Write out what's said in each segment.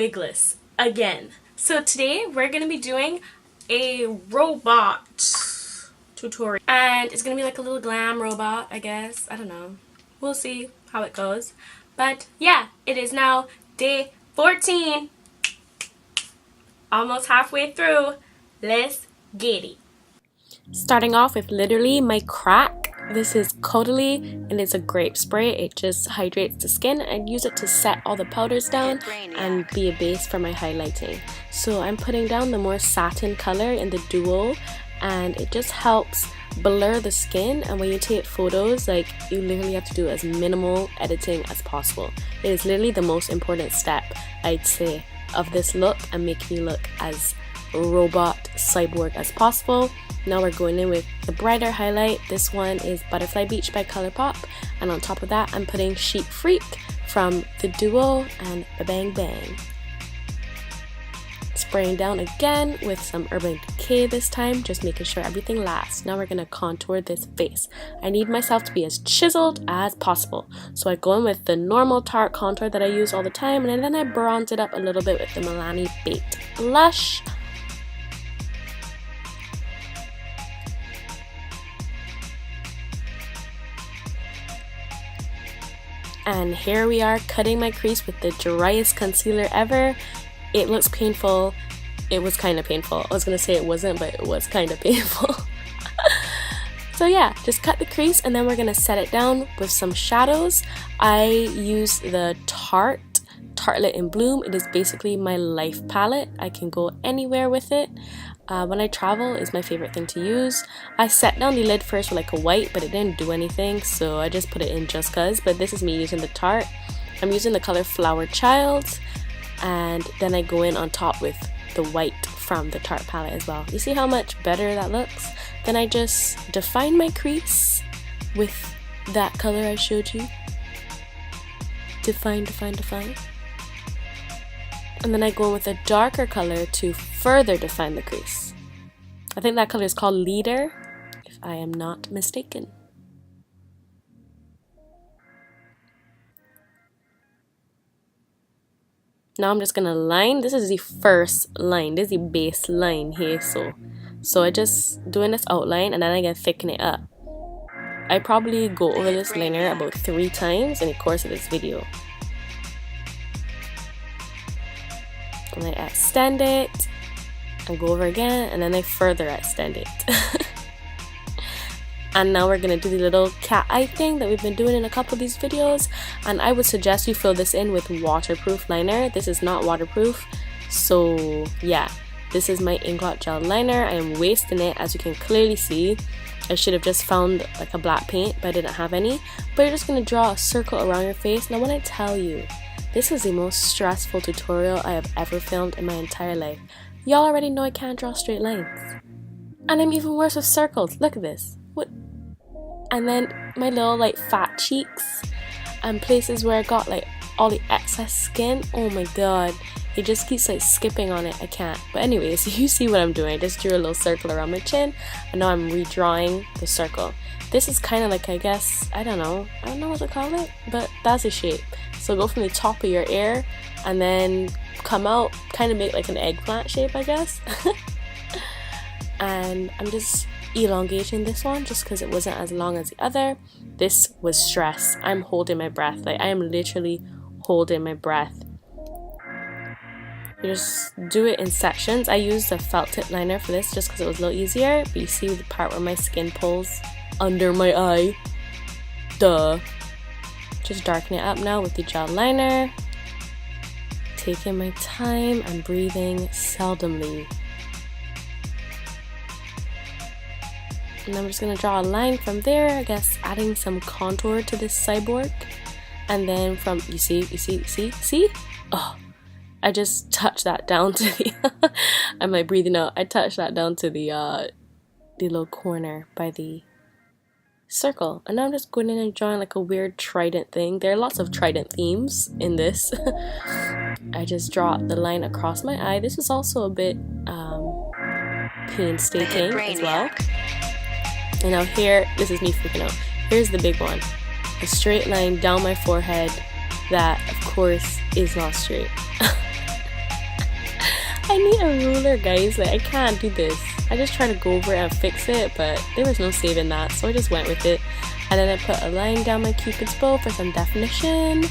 wigless again. So today we're going to be doing a robot tutorial. And it's going to be like a little glam robot, I guess. I don't know. We'll see how it goes. But yeah, it is now day 14. Almost halfway through. Let's get it. Starting off with literally my crack. This is Caudalie and it's a grape spray. It just hydrates the skin. I use it to set all the powders down and be a base for my highlighting. So I'm putting down the more satin color in the duo, and it just helps blur the skin. And when you take photos, like, you literally have to do as minimal editing as possible. It is literally the most important step, I'd say, of this look and making you look as robot cyborg as possible. Now we're going in with the brighter highlight. This one is Butterfly Beach by Colourpop, and on top of that I'm putting Chic Phreak from the duo and Bang Bang. Spraying down again with some Urban Decay this time, just making sure everything lasts. Now we're going to contour this face. I need myself to be as chiseled as possible, so I go in with the normal Tarte contour that I use all the time, and then I bronze it up a little bit with the Milani Baked Blush. And here we are, cutting my crease with the driest concealer ever. It looks painful. It was kind of painful. I was going to say it wasn't, but it was kind of painful. So yeah, just cut the crease, and then we're going to set it down with some shadows. I use the Tartelette in Bloom. It is basically my life palette. I can go anywhere with it. When I travel, is my favorite thing to use. I set down the lid first with like a white, but it didn't do anything, so I just put it in just cause. But this is me using the Tarte. I'm using the color Flower Child, and then I go in on top with the white from the Tarte palette as well. You see how much better that looks? Then I just define my crease with that color I showed you. Define. And then I go in with a darker color to further define the crease. I think that color is called Leader, if I am not mistaken. Now I'm just gonna line. This is the first line. This is the base line here. So I just doing this outline, and then I can thicken it up. I probably go over this liner about 3 times in the course of this video. And I extend it and go over again, and then I further extend it. And now we're gonna do the little cat eye thing that we've been doing in a couple of these videos, and I would suggest you fill this in with waterproof liner. This is not waterproof, so yeah, this is my Inglot gel liner. I am wasting it, as you can clearly see. I should have just found like a black paint, but I didn't have any. But you're just gonna draw a circle around your face. Now when I tell you, this is the most stressful tutorial I have ever filmed in my entire life. Y'all already know I can't draw straight lines. And I'm even worse with circles. Look at this. What? And then my little like fat cheeks and places where I got like all the excess skin. Oh my god. It just keeps like skipping on it. I can't. But anyways, you see what I'm doing. I just drew a little circle around my chin, and now I'm redrawing the circle. This is kind of like, I guess, I don't know what to call it, but that's a shape. So go from the top of your ear and then come out, kind of make like an eggplant shape, I guess. And I'm just elongating this one just because it wasn't as long as the other. This was stress. I'm holding my breath. Like, I am literally holding my breath. You just do it in sections. I used a felt tip liner for this just because it was a little easier. But you see the part where my skin pulls under my eye. Duh. Just darken it up now with the gel liner. Taking my time and breathing seldomly. And I'm just going to draw a line from there, I guess adding some contour to this cyborg. And then from, you see? Oh, I just touched that down to the, I'm like breathing out. I touched that down to the little corner by the circle, and now I'm just going in and drawing like a weird trident thing. There are lots of trident themes in this. I just draw the line across my eye. This is also a bit painstaking as well. And now here, this is me freaking out. Here's the big one. A straight line down my forehead that, of course, is not straight. I need a ruler, guys. Like, I can't do this. I just try to go over it and fix it, but there was no saving that, so I just went with it. And then I put a line down my cupid's bow for some definition,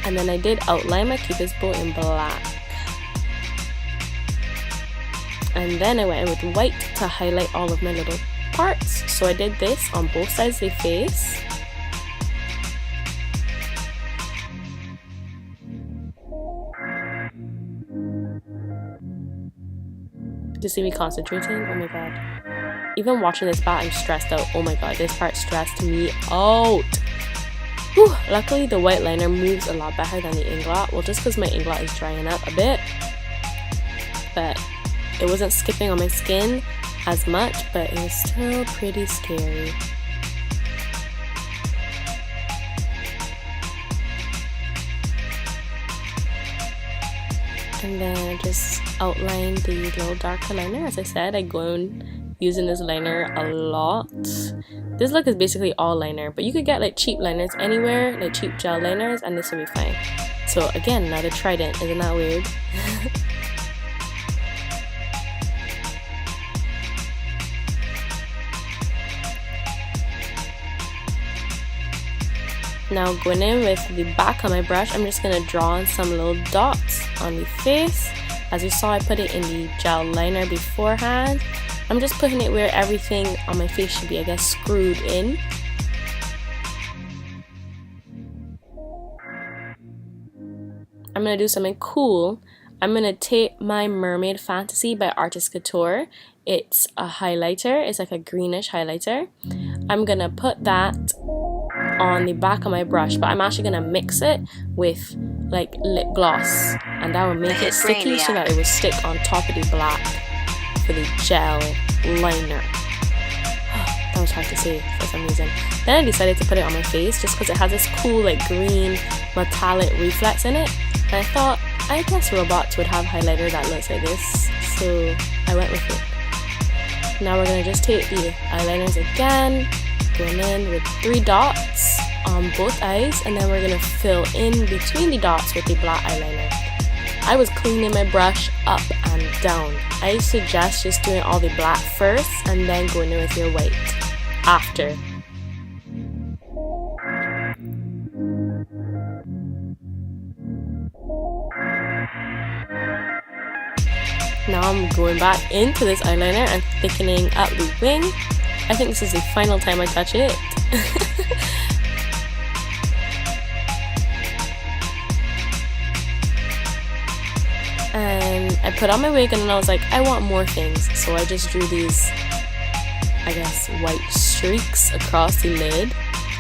and then I did outline my cupid's bow in black. And then I went in with white to highlight all of my little parts. So I did this on both sides of the face. To see me concentrating, oh my god. Even watching this part, I'm stressed out. Oh my god, this part stressed me out. Whew. Luckily, the white liner moves a lot better than the inglot. Well, just because my inglot is drying up a bit. But it wasn't skipping on my skin as much, but it was still pretty scary. And then I just outline the little darker liner. As I said, I go in using this liner a lot. This look is basically all liner, but you could get like cheap liners anywhere, like cheap gel liners, and this will be fine. So again, another trident. Isn't that weird? Now going in with the back of my brush, I'm just going to draw on some little dots on the face. As you saw, I put it in the gel liner beforehand. I'm just putting it where everything on my face should be, I guess, screwed in. I'm going to do something cool. I'm going to take my Mermaid Fantasy by Artist Couture. It's a highlighter. It's like a greenish highlighter. I'm going to put that on the back of my brush, but I'm actually going to mix it with like lip gloss, and that will make it sticky so that it will stick on top of the black for the gel liner. That was hard to say for some reason. Then I decided to put it on my face just because it has this cool like green metallic reflex in it, and I thought, I guess robots would have highlighter that looks like this, so I went with it. Now we're going to just take the eyeliners again, going in with 3 dots on both eyes, and then we're going to fill in between the dots with the black eyeliner. I was cleaning my brush up and down. I suggest just doing all the black first and then going in with your white after. Now I'm going back into this eyeliner and thickening up the wing. I think this is the final time I touch it. And I put on my wig and then I was like, I want more things. So I just drew these, I guess, white streaks across the lid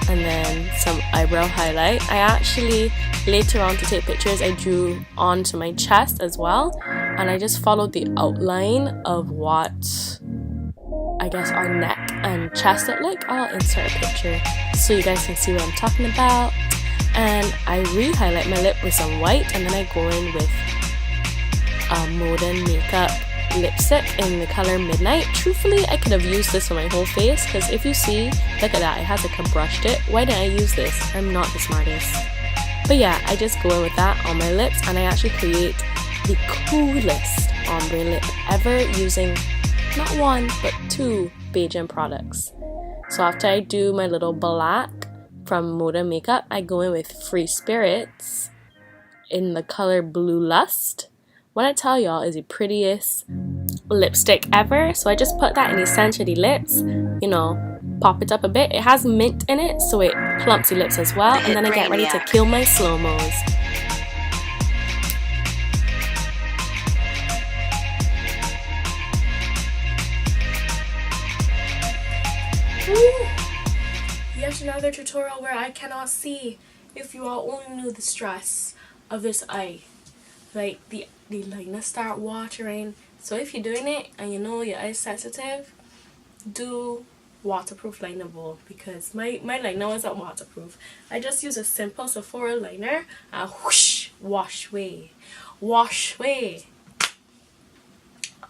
and then some eyebrow highlight. I actually, later on to take pictures, I drew onto my chest as well. And I just followed the outline of what I guess our neck and chest look like. I'll insert a picture so you guys can see what I'm talking about. And I re-highlight my lip with some white, and then I go in with a Modern Makeup lipstick in the color Midnight. Truthfully, I could have used this on my whole face, because if you see, look at that, it has like a brush tip. Why didn't I use this? I'm not the smartest. But yeah, I just go in with that on my lips, and I actually create the coolest ombre lip ever using not 1 but 2 Beijing products. So after I do my little black from Modern Makeup, I go in with Free Spirits in the color Blue Lust. When I tell y'all, is the prettiest lipstick ever. So I just put that in the center of the lips, you know, pop it up a bit. It has mint in it, so it plumps the lips as well. And then I get ready to kill my slow-mos. Yet another tutorial where I cannot see. If you all only knew the stress of this eye. Like the liner start watering. So if you're doing it and you know your eye's sensitive, do waterproof liner bowl, because my liner wasn't waterproof. I just use a simple Sephora liner and whoosh, wash away. Wash away.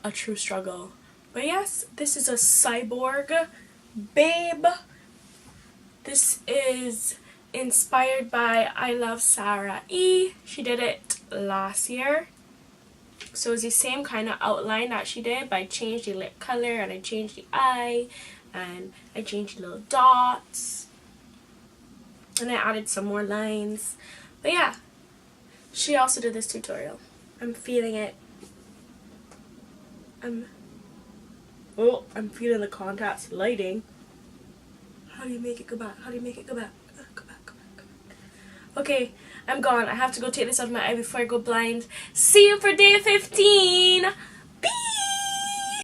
A true struggle. But yes, this is a Cyborg Babe. This is inspired by I Love Sarah E. She did it last year. So it's the same kind of outline that she did, but I changed the lip color and I changed the eye and I changed the little dots and I added some more lines. But yeah, she also did this tutorial. I'm feeling it. I'm feeling the contrast lighting. How do you make it go back? How do you make it go back? Go back, go back, go back. Okay, I'm gone. I have to go take this out of my eye before I go blind. See you for day 15. Peace!